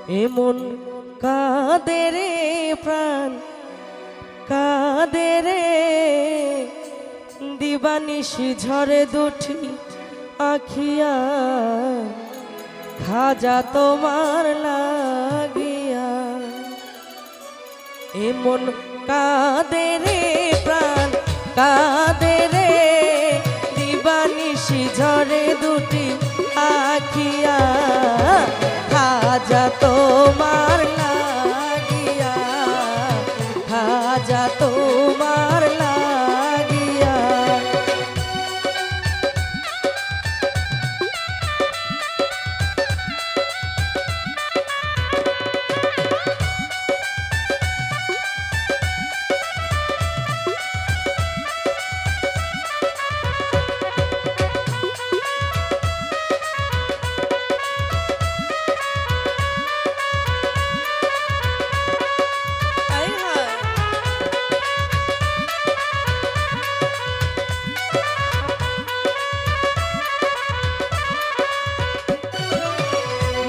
এমন কাঁদে রে প্রাণ কাঁদে রে দিবানিশি ঝরে দুটি আখিয়া খাজা তোমার লাগিয়া এমন কাঁদে রে প্রাণ কাঁদে রে দিবানিশি ঝরে দুটি আখিয়া খাজা তোমার লাগিয়া খাজা তোমার লাগিয়া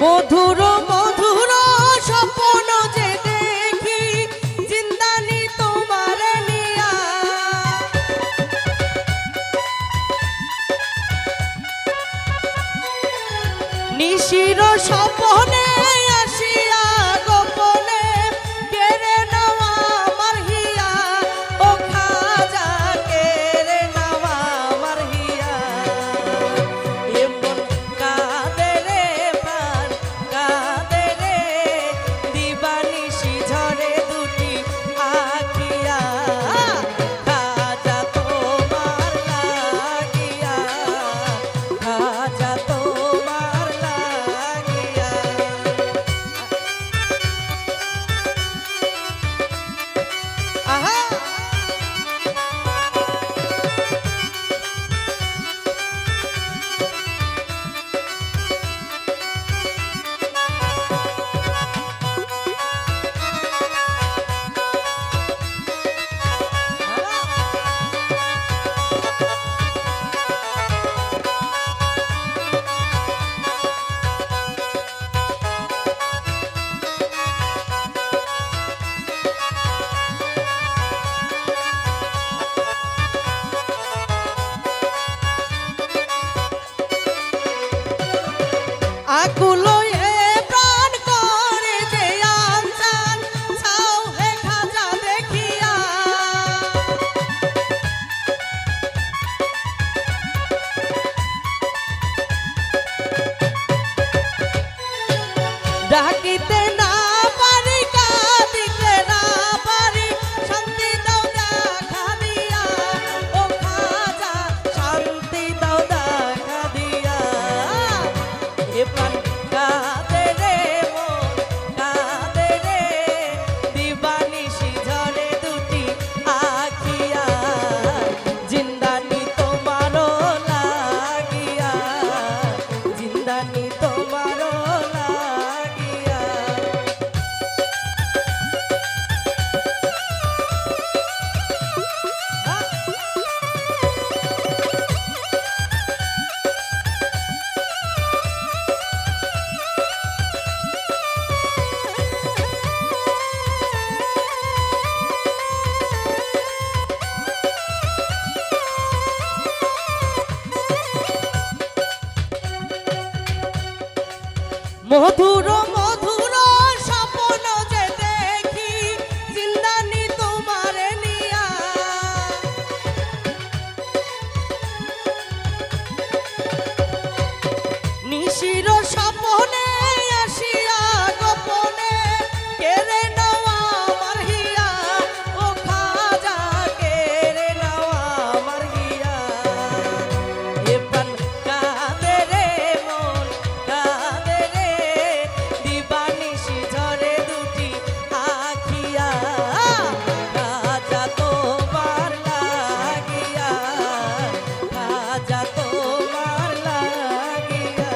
মধুর মধুর স্বপ্ন যে দেখি জিন্দানি তোমার নিয়া নিশির স্বপ্নে আসিয়া গোপনে কেড়ে নেওয়া আমার হিয়া ও খাজা কেড়ে নেওয়া আমার হিয়া এমন কাঁদে রে প্রাণ কাঁদে রে দিবানিশি ঝরে দুটি আখিয়া খাজা তোমার লাগিয়া খাজা তোমার লাগিয়া আহা আকুলো এ প্রাণ করে যে আনসান ছাও হে খাজা দেখিয়া ডাকিতে না পারি কাঁদিতে না পারি শান্তি দাও দেখা দিয়া ও খাজা শান্তি দাও দেখা দিয়া এ প্রাণ কাঁদে রে মন কাঁদে রে দিবানিশি ঝরে দুটি আখিয়া জিন্দানি তোমারও লাগিয়া জিন্দানি তোমারও লাগিয়া মধুর মধুর স্বপ্ন যে দেখি জিন্দানি তোমার নিয়া নিশির স্বপ্নে আসিয়া গোপনে কেড়ে নেওয়া আমার হিয়া ও খাজা কেড়ে নেওয়া আমার হিয়া এ প্রাণ কাঁদে রে মন কাঁদে রে দিবানিশি ঝরে দুটি আখিয়া খাজা তোমার লাগিয়া খাজা তোমার লাগিয়া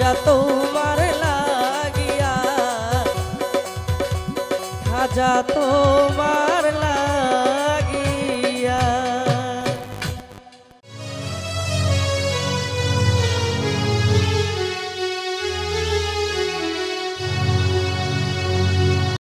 খাজা তোমার লাগিয়া খাজা তোমার